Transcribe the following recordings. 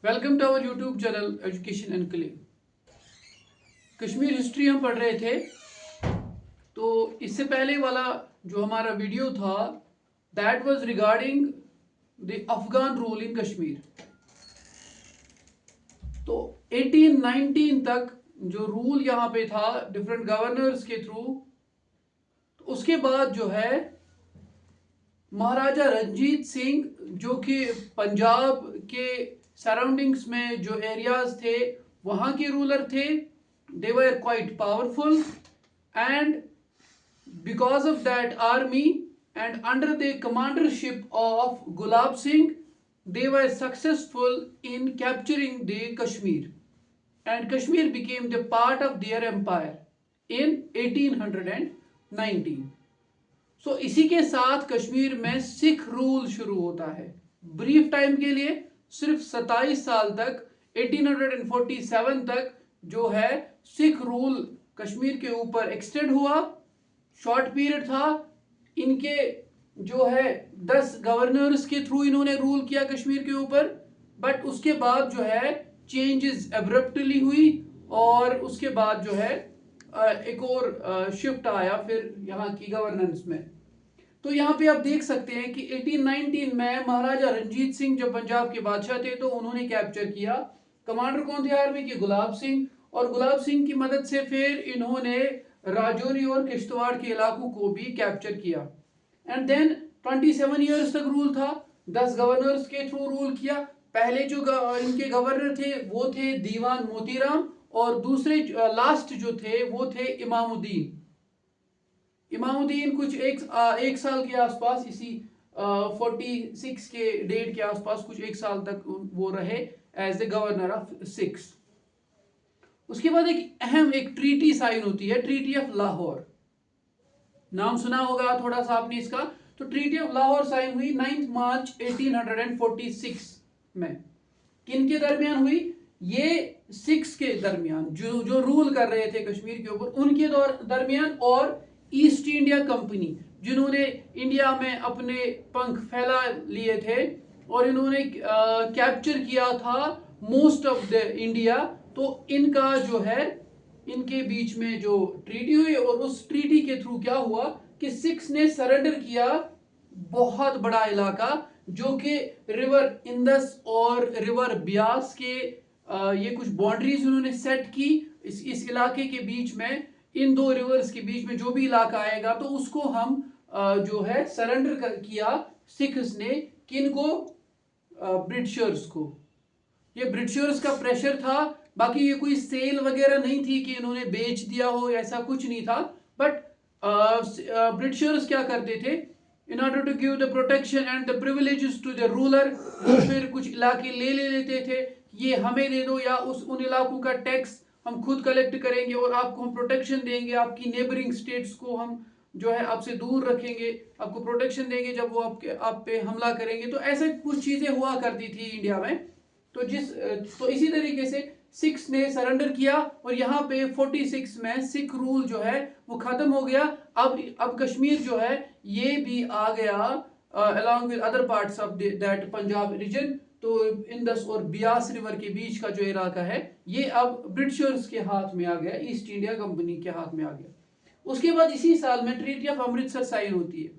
Welcome to our YouTube channel Education Enclave. Kashmir history हम पढ़ रहे थे, तो इससे पहले वाला जो हमारा वीडियो था that was regarding the Afghan rule in Kashmir. तो 1819 तक जो रूल यहाँ पे था डिफरेंट गवर्नर्स के थ्रू, तो उसके बाद जो है महाराजा रंजीत सिंह जो कि पंजाब के सराउंडिंग्स में जो एरियाज थे वहाँ के रूलर थे। They were quite powerful and because of that army and under the commandership of Gulab Singh, they were successful in capturing the Kashmir, and Kashmir became the part of their empire in 1819. So इसी के साथ कश्मीर में sick rule शुरू होता है। Brief time के लिए सिर्फ 27 साल तक 1847 तक जो है सिख रूल कश्मीर के ऊपर एक्सटेंड हुआ। शॉर्ट पीरियड था। इनके जो है 10 गवर्नर्स के थ्रू इन्होंने रूल किया कश्मीर के ऊपर, बट उसके बाद जो है चेंजेस एब्रप्टली हुई और उसके बाद जो है एक और शिफ्ट आया फिर यहाँ की गवर्नेंस में। तो यहाँ पे आप देख सकते हैं कि 1819 में महाराजा रंजीत सिंह जब पंजाब के बादशाह थे तो उन्होंने कैप्चर किया। कमांडर कौन थे आर्मी के? गुलाब सिंह। और गुलाब सिंह की मदद से फिर इन्होंने राजौरी और किश्तवाड़ के इलाकों को भी कैप्चर किया। एंड देन 27 ईयर्स तक रूल था, 10 गवर्नर्स के थ्रू रूल किया। पहले जो इनके गवर्नर थे वो थे दीवान मोतीराम, और दूसरे लास्ट जो थे वो थे इमामुद्दीन। इमामुद्दीन कुछ एक साल के आसपास, इसी 46 के डेट के आसपास कुछ एक साल तक वो रहे as the governor of Sikhs. उसके बाद एक अहम एक ट्रीटी साइन होती है, ट्रीटी ऑफ लाहौर। नाम सुना होगा थोड़ा सा आपने इसका। तो ट्रीटी ऑफ लाहौर साइन हुई 9 मार्च 1846 में। किन के दरमियान हुई? ये सिक्स के दरमियान, जो रूल कर रहे थे कश्मीर के ऊपर उनके दरमियान, और ईस्ट इंडिया कंपनी जिन्होंने इंडिया में अपने पंख फैला लिए थे और इन्होंने कैप्चर किया था मोस्ट ऑफ द इंडिया। तो इनका जो है इनके बीच में जो ट्रीटी हुई, और उस ट्रीटी के थ्रू क्या हुआ कि सिक्स ने सरेंडर किया बहुत बड़ा इलाका जो कि रिवर इंदस और रिवर ब्यास के ये कुछ बाउंड्रीज उन्होंने सेट की। इस इलाके के बीच में, इन दो रिवर्स के बीच में जो भी इलाका आएगा तो उसको हम जो है सरेंडर किया सिक्स ने। किन को? ब्रिटिशर्स को। ये ब्रिटिशर्स का प्रेशर था, बाकी ये कोई सेल वगैरह नहीं थी कि इन्होंने बेच दिया हो, ऐसा कुछ नहीं था। बट ब्रिटिशर्स क्या करते थे, in order to give the protection and the privileges to the ruler, वो फिर कुछ इलाके ले लेते थे, ये हमें दे दो या उन इलाकों का टैक्स हम खुद कलेक्ट करेंगे और आपको हम प्रोटेक्शन देंगे, आपकी नेबरिंग स्टेट्स को हम जो है आपसे दूर रखेंगे, आपको प्रोटेक्शन देंगे जब वो आप पे हमला करेंगे। तो ऐसे कुछ चीजें हुआ करती थी इंडिया में। तो इसी तरीके से सिक्स ने सरेंडर किया और यहाँ पे 46 में सिख रूल जो है वो खत्म हो गया। अब कश्मीर जो है ये भी आ गया along with other parts of that Punjab region. तो इंदस और ब्यास रिवर के बीच का जो इलाका है ये अब ब्रिटिशर्स के हाथ में आ गया, ईस्ट इंडिया कंपनी के हाथ में आ गया। उसके बाद इसी साल में ट्रीटी ऑफ अमृतसर साइन होती है।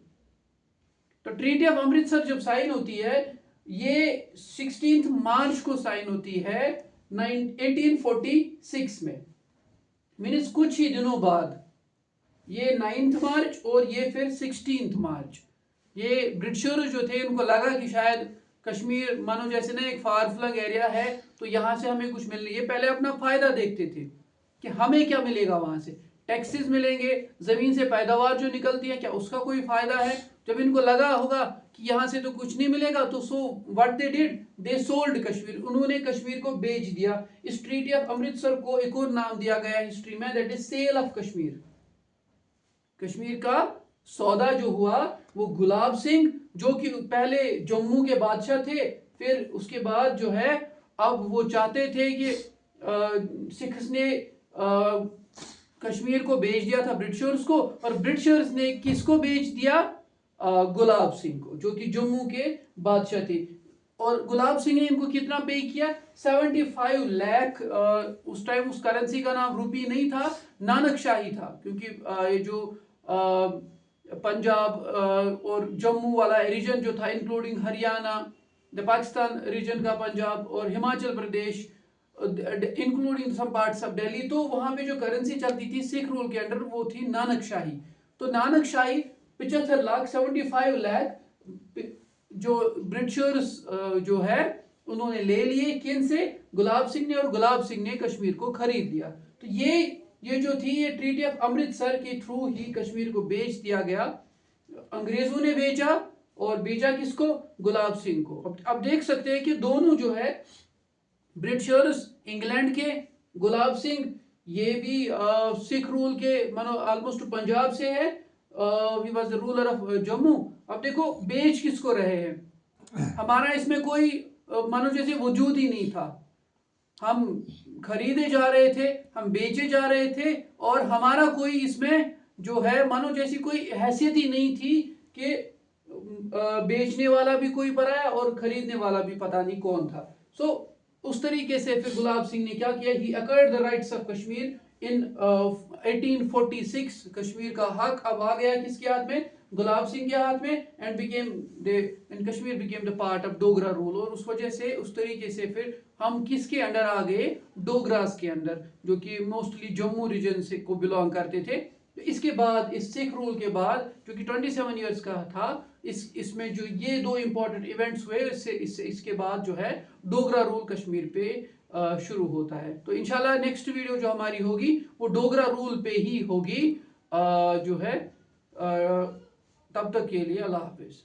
तो ट्रीटी ऑफ अमृतसर जब साइन होती है ये 16 मार्च को साइन होती है 1846 में, मीन्स कुछ ही दिनों बाद। ये 9 मार्च और ये फिर 16 मार्च। ये ब्रिटिशर्स जो थे उनको लगा कि शायद कश्मीर मानो जैसे ना एक फार फ्लंग एरिया है तो यहाँ से हमें कुछ मिल रही है। पहले अपना फायदा देखते थे कि हमें क्या मिलेगा, वहां से टैक्सेस मिलेंगे, जमीन से पैदावार जो निकलती है क्या उसका कोई फायदा है। जब इनको लगा होगा कि यहाँ से तो कुछ नहीं मिलेगा तो what they did, they sold Kashmir, उन्होंने कश्मीर को बेच दिया। इस ट्रीटी ऑफ अमृतसर को एक और नाम दिया गया हिस्ट्री में, that is sale of Kashmir. Kashmir का सौदा जो हुआ वो गुलाब सिंह जो कि पहले जम्मू के बादशाह थे, फिर उसके बाद जो है अब वो चाहते थे कि सिख्स ने कश्मीर को बेच दिया था ब्रिटिशर्स को, और ब्रिटिशर्स ने किसको बेच दिया? गुलाब सिंह को, जो कि जम्मू के बादशाह थे। और गुलाब सिंह ने इनको कितना पे किया? 75 लाख। उस टाइम उस करेंसी का नाम रुपी नहीं था, नानक शाही था, क्योंकि ये जो पंजाब और जम्मू वाला रीजन जो था, including Haryana, the Pakistan region का पंजाब और Himachal Pradesh, including some parts of Delhi, तो वहां पे जो करेंसी चलती थी सिख रूल के अंडर वो थी नानक शाही। तो नानक शाही 75 लाख 75 लाख जो ब्रिटिशर्स जो है उन्होंने ले लिए, किन से? गुलाब सिंह ने, और गुलाब सिंह ने कश्मीर को खरीद लिया। तो ये जो थी, ये ट्रीटी ऑफ अमृतसर के थ्रू ही कश्मीर को बेच दिया गया। अंग्रेजों ने बेचा, और बेचा किसको? गुलाब सिंह को। अब देख सकते हैं कि दोनों जो है, ब्रिटिशर्स इंग्लैंड के, गुलाब सिंह ये भी सिख रूल के, मानो ऑलमोस्ट पंजाब से है, he was the ruler of Jammu. अब देखो बेच किसको रहे हैं, हमारा इसमें कोई मानो जैसे वजूद ही नहीं था। हम खरीदे जा रहे थे, हम बेचे जा रहे थे, और हमारा कोई इसमें जो है मानो जैसी कोई हैसियत ही नहीं थी कि बेचने वाला भी कोई पराया और खरीदने वाला भी पता नहीं कौन था। सो उस तरीके से फिर गुलाब सिंह ने क्या किया? He acquired the rights of Kashmir in 1846। Kashmir का हक अब आ गया किसके हाथ में? गुलाब सिंह के हाथ में, and Kashmir became the part of Dogra rule. और उस वजह से, उस तरीके से फिर हम किसके अंडर आ गए? डोगरास के अंदर, जो कि मोस्टली जम्मू रीजन से को बिलोंग करते थे। तो इसके बाद, इस सिख रूल के बाद, जो कि 27 ईयर्स का था, इसमें जो ये दो इंपॉर्टेंट इवेंट्स हुए, इसके बाद जो है डोगरा रूल कश्मीर पे शुरू होता है। तो इंशाल्लाह नेक्स्ट वीडियो जो हमारी होगी वो डोगरा रूल पे ही होगी जो है। तब तक के लिए अल्लाह हाफिज।